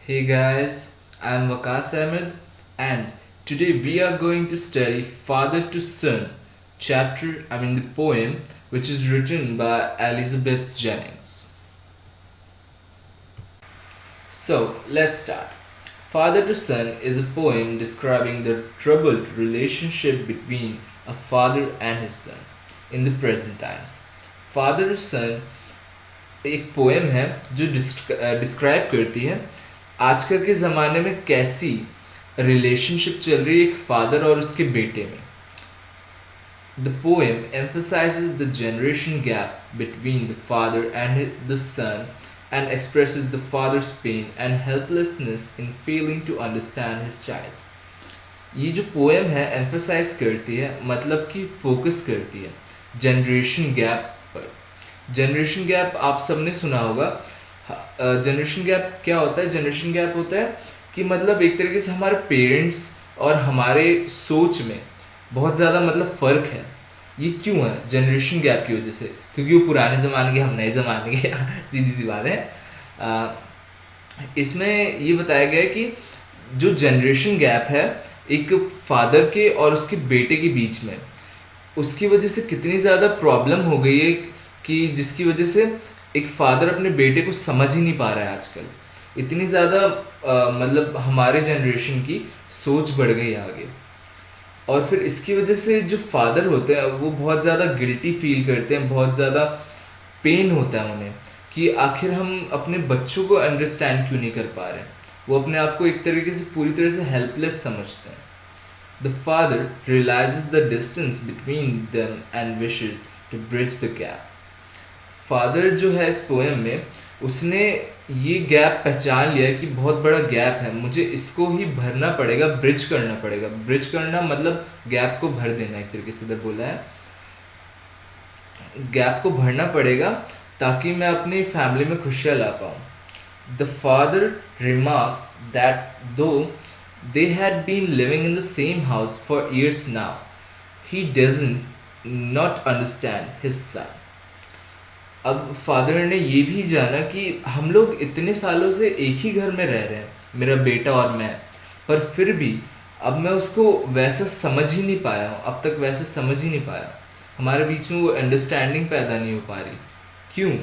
Hey guys, I'm Vakas Ahmed and today we are going to study Father to Son the poem which is written by Elizabeth Jennings. So let's start. Father to Son is a poem describing the troubled relationship between a father and his son in the present times. Father to Son एक poem है जो describe करती है आजकल के ज़माने में कैसी रिलेशनशिप चल रही है एक फादर और उसके बेटे में. The poem emphasizes the generation gap between the father and the son and expresses the father's pain and helplessness in failing to understand his child. ये जो पोएम है एम्फसाइज करती है मतलब कि फोकस करती है जनरेशन गैप पर. जनरेशन गैप आप सबने सुना होगा. जनरेशन गैप क्या होता है? जनरेशन गैप होता है कि मतलब एक तरीके से हमारे पेरेंट्स और हमारे सोच में बहुत ज़्यादा मतलब फ़र्क है. ये क्यों है? जनरेशन गैप की वजह से, क्योंकि वो पुराने ज़माने के, हम नए ज़माने के सीधी सी बात है. इसमें ये बताया गया है कि जो जनरेशन गैप है एक फादर के और उसके बेटे के बीच में, उसकी वजह से कितनी ज़्यादा प्रॉब्लम हो गई है कि जिसकी वजह से एक फादर अपने बेटे को समझ ही नहीं पा रहा है आजकल. इतनी ज़्यादा मतलब हमारे जनरेशन की सोच बढ़ गई आगे. और फिर इसकी वजह से जो फादर होते हैं वो बहुत ज़्यादा गिल्टी फील करते हैं, बहुत ज़्यादा पेन होता है उन्हें कि आखिर हम अपने बच्चों को अंडरस्टैंड क्यों नहीं कर पा रहे हैं. वो अपने आप को एक तरीके से पूरी तरह से हेल्पलेस समझते हैं. The father realises the distance between them and wishes to bridge the gap. Father जो है इस पोएम में उसने ये गैप पहचान लिया कि बहुत बड़ा गैप है, मुझे इसको ही भरना पड़ेगा, ब्रिज करना पड़ेगा. ब्रिज करना मतलब गैप को भर देना, एक तरीके से इधर बोला है. गैप को भरना पड़ेगा ताकि मैं अपनी फैमिली में खुशियाँ ला पाऊँ. द फादर रिमार्क्स दैट दो they had been living in the same house for years now, he doesn't not understand his son. अब फादर ने ये भी जाना कि हम लोग इतने सालों से एक ही घर में रह रहे हैं, मेरा बेटा और मैं, पर फिर भी अब मैं उसको वैसा समझ ही नहीं पाया हूँ, अब तक वैसे समझ ही नहीं पाया. हमारे बीच में वो अंडरस्टैंडिंग पैदा नहीं हो पा रही. क्यों?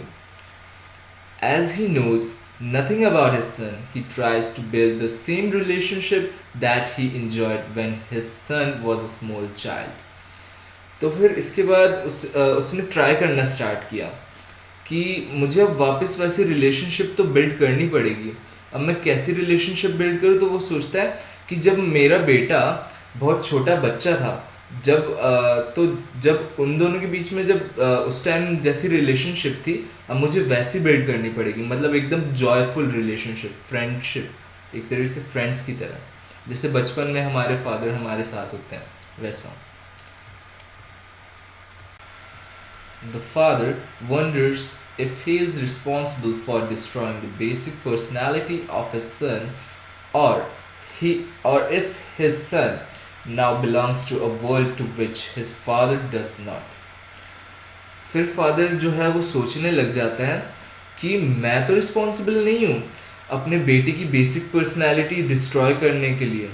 As he knows nothing about his son, he tries to build the same relationship that he enjoyed when his son was a small child. तो फिर इसके बाद उसने ट्राई करना स्टार्ट किया कि मुझे अब वापस वैसी रिलेशनशिप तो बिल्ड करनी पड़ेगी. अब मैं कैसी रिलेशनशिप बिल्ड करूँ? तो वो सोचता है कि जब मेरा बेटा बहुत छोटा बच्चा था, जब उन दोनों के बीच में उस टाइम जैसी रिलेशनशिप थी, अब मुझे वैसी बिल्ड करनी पड़ेगी. मतलब एकदम जॉयफुल रिलेशनशिप, फ्रेंडशिप, एक तरीके से फ्रेंड्स की तरह, जैसे बचपन में हमारे फादर हमारे साथ होते हैं वैसा. The father wonders if he is responsible for destroying the basic personality of his son, or if his son now belongs to a world to which his father does not. फिर father जो है वो सोचने लग जाता है कि मैं तो रिस्पॉन्सिबल नहीं हूँ अपने बेटे की बेसिक पर्सनैलिटी डिस्ट्रॉय करने के लिए,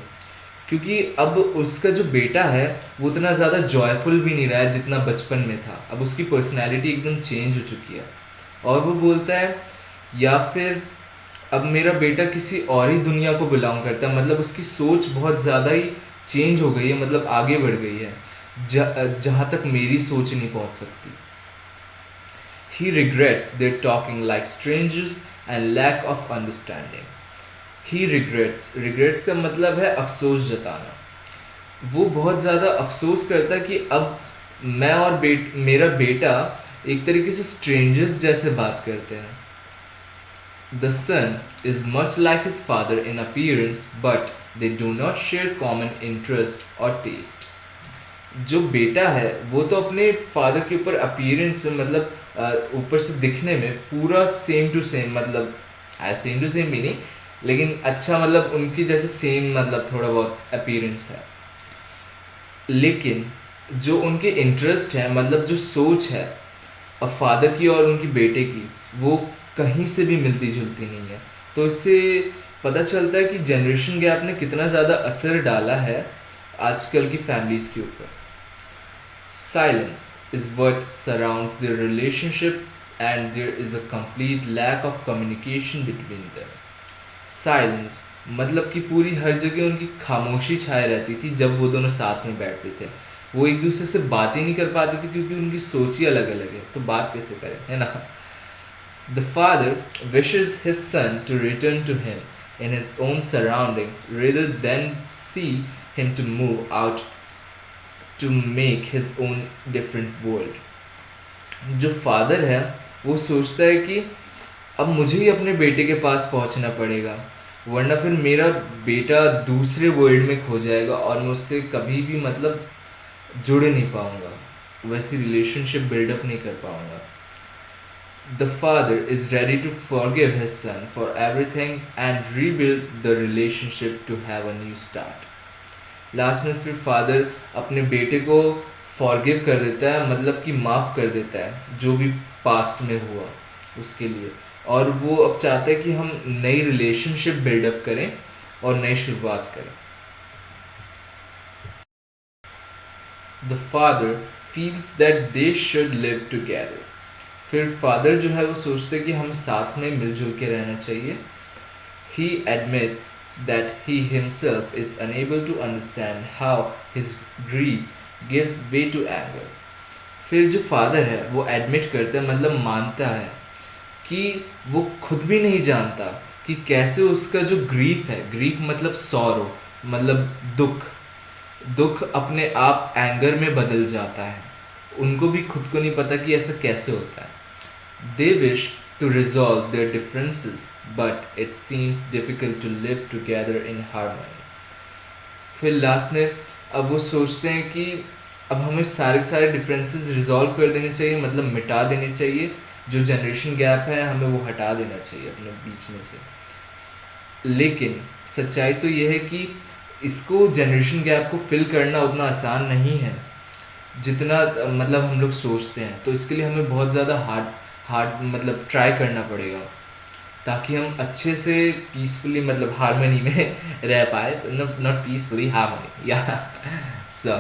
क्योंकि अब उसका जो बेटा है वो उतना ज़्यादा जॉयफुल भी नहीं रहा है जितना बचपन में था. अब उसकी पर्सनैलिटी एकदम चेंज हो चुकी है. और वो बोलता है या फिर अब मेरा बेटा किसी और ही दुनिया को बिलोंग करता है, मतलब उसकी सोच बहुत ज़्यादा ही चेंज हो गई है, मतलब आगे बढ़ गई है जहाँ तक मेरी सोच नहीं पहुँच सकती. He regrets their talking like strangers and lack of understanding. He regrets का मतलब है अफसोस जताना. वो बहुत ज़्यादा अफसोस करता है कि अब मैं और मेरा बेटा एक तरीके से स्ट्रेंजर्स जैसे बात करते हैं. The son is much like his father in appearance, but they do not share common interest or taste. जो बेटा है वो तो अपने फादर के ऊपर अपीयरेंस में, मतलब ऊपर से दिखने में पूरा सेम टू सेम, मतलब सेम टू सेम भी नहीं, लेकिन अच्छा मतलब उनकी जैसे सेम, मतलब थोड़ा बहुत अपीयरेंस है. लेकिन जो उनके इंटरेस्ट है, मतलब जो सोच है और फादर की और उनकी बेटे की, वो कहीं से भी मिलती जुलती नहीं है. तो इससे पता चलता है कि जनरेशन गैप ने कितना ज़्यादा असर डाला है आजकल की फैमिलीज़ के ऊपर. Silence is what surrounds their relationship, and there is a complete lack of communication between them. Silence मतलब कि पूरी हर जगह उनकी खामोशी छाए रहती थी जब वो दोनों साथ में बैठते थे. वो एक दूसरे से बात ही नहीं कर पाते थे क्योंकि उनकी सोच ही अलग अलग है, तो बात कैसे करें, है ना. The father wishes his son to return to him in his own surroundings rather than see him to move out to make his own different world. जो फादर है वो सोचता है कि अब मुझे ही अपने बेटे के पास पहुंचना पड़ेगा, वरना फिर मेरा बेटा दूसरे वर्ल्ड में खो जाएगा और मैं उससे कभी भी मतलब जुड़ नहीं पाऊंगा, वैसी रिलेशनशिप बिल्डअप नहीं कर पाऊंगा. The father is ready to forgive his son for everything and rebuild the relationship to have a new start. Last में फिर फादर अपने बेटे को फॉरगिव कर देता है, मतलब कि माफ़ कर देता है जो भी पास्ट में हुआ उसके लिए, और वो अब चाहता है कि हम नई रिलेशनशिप बिल्डअप करें और नई शुरुआत करें. The father feels that they should live together. फिर फादर जो है वो सोचते हैं कि हम साथ में मिलजुल के रहना चाहिए. ही admits that he himself is unable to understand how his grief gives way to anger. फिर जो फादर है वो एडमिट करता है, मतलब मानता है कि वो खुद भी नहीं जानता कि कैसे उसका जो ग्रीफ है, ग्रीफ मतलब सॉरो, मतलब दुख अपने आप एंगर में बदल जाता है. उनको भी खुद को नहीं पता कि ऐसा कैसे होता है. They wish to resolve their differences, but it seems difficult to live together in harmony. फिर लास्ट में अब वो सोचते हैं कि अब हमें सारे डिफरेंसेस रिजॉल्व कर देने चाहिए, मतलब मिटा देने चाहिए. जो जनरेशन गैप है हमें वो हटा देना चाहिए अपने बीच में से. लेकिन सच्चाई तो ये है कि इसको जनरेशन गैप को फिल करना उतना आसान नहीं है जितना मतलब हम लोग सोचते हैं. तो इसके लिए हमें बहुत ज़्यादा हार्ड मतलब ट्राई करना पड़ेगा ताकि हम अच्छे से पीसफुली मतलब हारमोनी में रह पाए. नॉट पीसफुली, हारमोनी, या सो